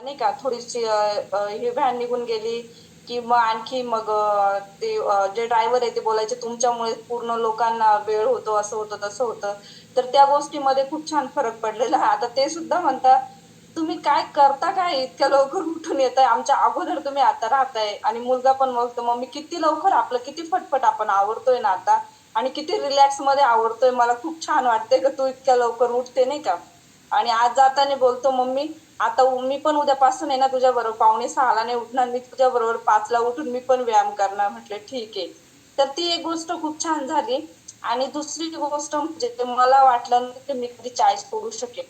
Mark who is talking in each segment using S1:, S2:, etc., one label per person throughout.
S1: नाही का थोडीशी ही व्हॅन निघून गेली की मग आणखी मग ते जे ड्रायव्हर आहे ते बोलायचे तुमच्यामुळे पूर्ण लोकांना वेळ होतो, असं होतं तसं होतं. तर त्या गोष्टीमध्ये खूप छान फरक पडलेला आहे. आता ते सुद्धा म्हणता, तुम्ही काय करता काय इतक्या लवकर उठून येताय, आमच्या अगोदर तुम्ही आता राहताय. आणि मुलगा पण बोलतो, मम्मी किती लवकर आपलं किती फटफट आपण आवरतोय ना आता, आणि किती रिलॅक्स मध्ये आवरतोय. मला खूप छान वाटतंय का तू इतक्या लवकर उठते नाही का. आणि आज जाताना बोलतो, मम्मी आता मी पण उद्यापासून आहे ना तुझ्या बरोबर 5:45 नाही उठणार, मी तुझ्या बरोबर 5 उठून मी पण व्यायाम करणार. म्हटलं ठीक आहे. तर ती एक गोष्ट खूप छान झाली. आणि दुसरी गोष्ट म्हणजे मला वाटलं नाही की मी कधी चाय सोडू शकेल.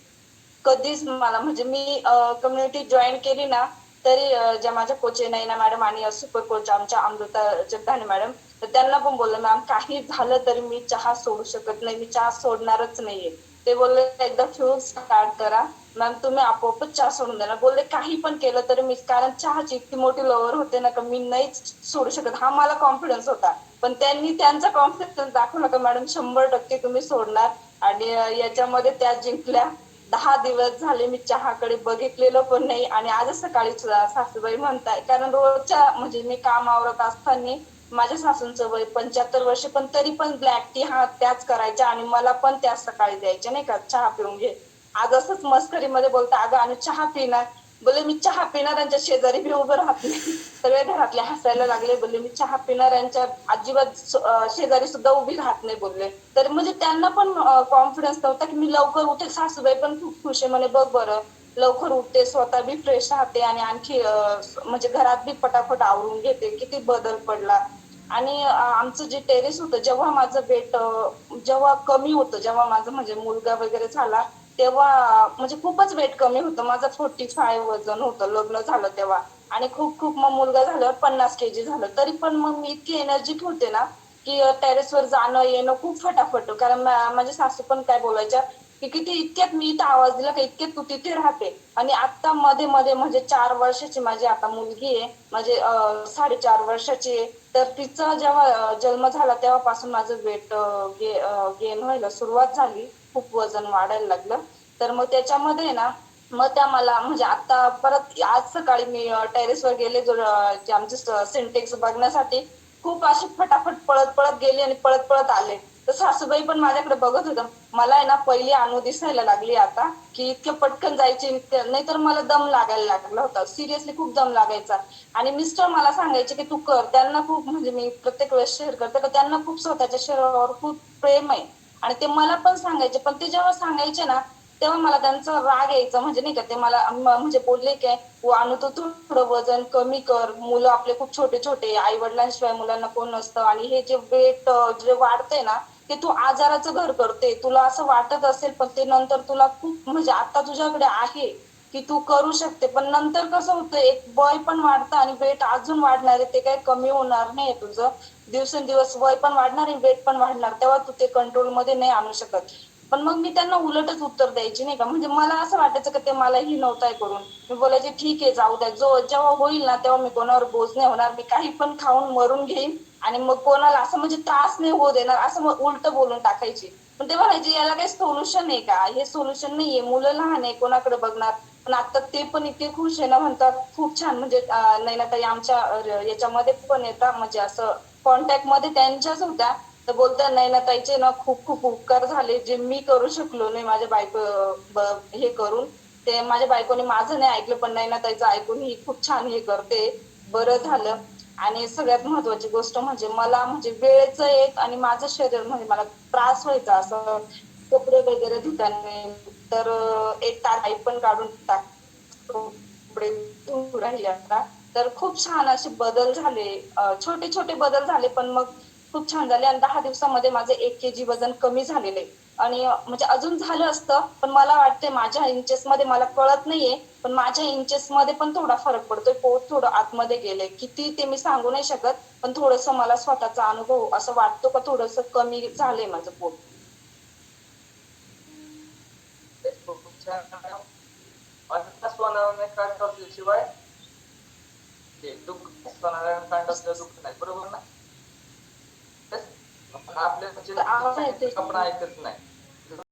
S1: कधीच मला म्हणजे मी कम्युनिटी जॉईन केली ना, तरी ज्या माझ्या कोच आहे नैना मॅडम आणि सुपर कोच आमच्या अमृता जगदाने मॅडम, तर त्यांना पण बोललं मॅम काही झालं तरी मी चहा सोडू शकत नाही, मी चहा सोडणारच नाहीये. ते बोलले एकदा फ्यूल स्टार्ट करा मॅम, तुम्ही आपोआपच चहा सोडून देणार. बोलले काही पण केलं तरी मी, कारण चहाची इतकी मोठी लवर होते ना का मी नाहीच सोडू शकत, हा मला कॉन्फिडन्स होता. पण त्यांनी त्यांचा कॉन्फिडन्स दाखवला का मॅडम 100% तुम्ही सोडणार. आणि याच्यामध्ये त्या जिंकल्या. 10 दिवस झाले मी चहाकडे बघितलेलं पण नाही. आणि आजच सकाळी सासूबाई म्हणताय, कारण रोजच्या म्हणजे मी काम आवरत असताना माझ्या सासूंचं वय 75 वर्ष, पण तरी पण ब्लॅक टी हा त्याच करायच्या आणि मला पण त्याच सकाळी द्यायच्या नाही का, चहा पिऊन घे. आज असंच मस्करीमध्ये बोलता, अगं आणि चहा पिणार. बोले मी चहा पिणाऱ्यांच्या शेजारी मी उभं राहत नाही. सगळे घरातले हसायला लागले. बोलले मी चहा पिणाऱ्यांच्या अजिबात शेजारी सुद्धा उभी राहत नाही बोलले. तर म्हणजे त्यांना पण कॉन्फिडन्स नव्हता की मी लवकर उठेल. सासूबाई पण खूप खुश आहे म्हणे, बघ बरं लवकर उठते, स्वतः बी फ्रेश राहते आणि आणखी म्हणजे घरात बी पटापट आवरून घेते. किती बदल पडला. आणि आमचं जे टेरेस होतं, जेव्हा माझं वेट जेव्हा कमी होतं, जेव्हा माझं म्हणजे मुलगा वगैरे झाला, तेव्हा म्हणजे खूपच वेट कमी होतं माझं. 45 वजन होतं लग्न झालं तेव्हा. आणि खूप खूप मग मुलगा झाल्यावर 50 kg झालं. तरी पण मग मी इतकी एनर्जिक होते ना की टेरेसवर जाणं येणं खूप फटाफट. कारण माझ्या सासू पण काय बोलायच्या की किती इतक्यात मी इथं आवाज दिला का इतक्यात तू तिथे राहते. आणि आता मध्ये मध्ये म्हणजे 4 वर्षाची माझी आता मुलगी आहे, म्हणजे 4.5 वर्षाची आहे. तर तिचा जेव्हा जन्म झाला तेव्हापासून माझं वेट गेन व्हायला सुरुवात झाली, खूप वजन वाढायला लागलं. तर मग त्याच्यामध्ये ना, मग त्या मला म्हणजे आता परत आज सकाळी मी टेरेसवर गेले जो जे आमचे सिंटेक्स बघण्यासाठी. खूप अशी फटाफट पळत पळत गेली आणि पळत पळत आले. तर सासूबाई पण माझ्याकडे बघत होत्या. मला आहे ना पहिली अणू दिसायला लागली आता, की इतक्या पटकन जायची, नाही तर मला दम लागायला लागला होता. सिरियसली खूप दम लागायचा. आणि मिस्टर मला सांगायचे की तू कर. त्यांना खूप म्हणजे मी प्रत्येक वेळेस शेअर करते की त्यांना खूप स्वतःच्या शरीरावर खूप प्रेम आहे. आणि ते मला पण सांगायचे, पण ते जेव्हा सांगायचे ना तेव्हा मला त्यांचा राग यायचा. म्हणजे नाही का, ते मला म्हणजे बोलले काय आणू तू थोडं वजन कमी कर, मुलं आपले खूप छोटे छोटे, आई वडिलांशिवाय मुलांना कोण नसतं, आणि हे जे वेट जे वाढते ना ते तू आजाराचं घर करते. तुला असं वाटत असेल पण ते नंतर तुला खूप म्हणजे आता तुझ्याकडे आहे की तू करू शकते, पण नंतर कसं होतं एक वय पण वाढतं आणि वेट अजून वाढणार आहे. ते काही कमी होणार नाही तुझं. दिवसेंदिवस वय पण वाढणार आणि वेट पण वाढणार, तेव्हा तू ते कंट्रोलमध्ये नाही आणू शकत. पण मग मी त्यांना उलटच उत्तर द्यायची नाही का, म्हणजे मला असं वाटायचं की ते मलाही नव्हताय करून. मी बोलायचे ठीक आहे जाऊ द्या, जेव्हा होईल ना तेव्हा मी कोणावर बोज नाही होणार, मी काही पण खाऊन मरून घेईन. आणि मग कोणाला असं म्हणजे त्रास नाही होऊ देणार, असं मग उलट बोलून टाकायची. पण ते म्हणायचे याला काही सोल्युशन आहे का, हे सोल्युशन नाहीये, मुलं लहान आहे कोणाकडे बघणार. पण आता ते पण इतके खुश आहे ना, म्हणतात खूप छान. म्हणजे नैनाताई आमच्या याच्यामध्ये पण येतात, म्हणजे असं कॉन्टॅक्ट मध्ये त्यांच्याच होत्या. तर बोलता नैनाताईचे ना खूप खूप उपकार झाले जे मी करू शकलो नाही माझ्या बायको हे करून. ते माझ्या बायकोने माझं नाही ऐकलं, पण नैनाताईचं ऐकून ही खूप छान हे करते. बरं झालं. आणि सगळ्यात महत्वाची गोष्ट म्हणजे मला म्हणजे वेळेचं एक, आणि माझं शरीर म्हणजे मला त्रास व्हायचा असं कपडे वगैरे धुताना, तर एक तार पण काढून टाक कपडे धुवून राहिले आता. तर खूप छान असे बदल झाले. छोटे छोटे बदल झाले पण मग खूप छान झाले. आणि 10 दिवसामध्ये माझे 1 kg वजन कमी झालेलं आहे. आणि म्हणजे अजून झालं असतं पण मला वाटतंय माझ्या इंचेस मध्ये, मला कळत नाहीये पण माझ्या इंचेस मध्ये पण थोडा फरक पडतोय. पोट थोडं आतमध्ये गेलंय, किती ते मी सांगू नाही शकत. पण थोडस मला स्वतःचा अनुभव असं वाटतो का थोडस कमी झालंय माझं पोट.
S2: तेच खूप छान. अन्न सोनाराने काढत असल्याशिवाय ते दुःख सोनाराने काढत असल्यावर दुःख नाही, बरोबर ना? तेच. पण आपल्या
S1: तर आवाज
S2: सांगितलं
S1: येतोय
S2: का आपण
S1: का?
S2: ऐकत नाही.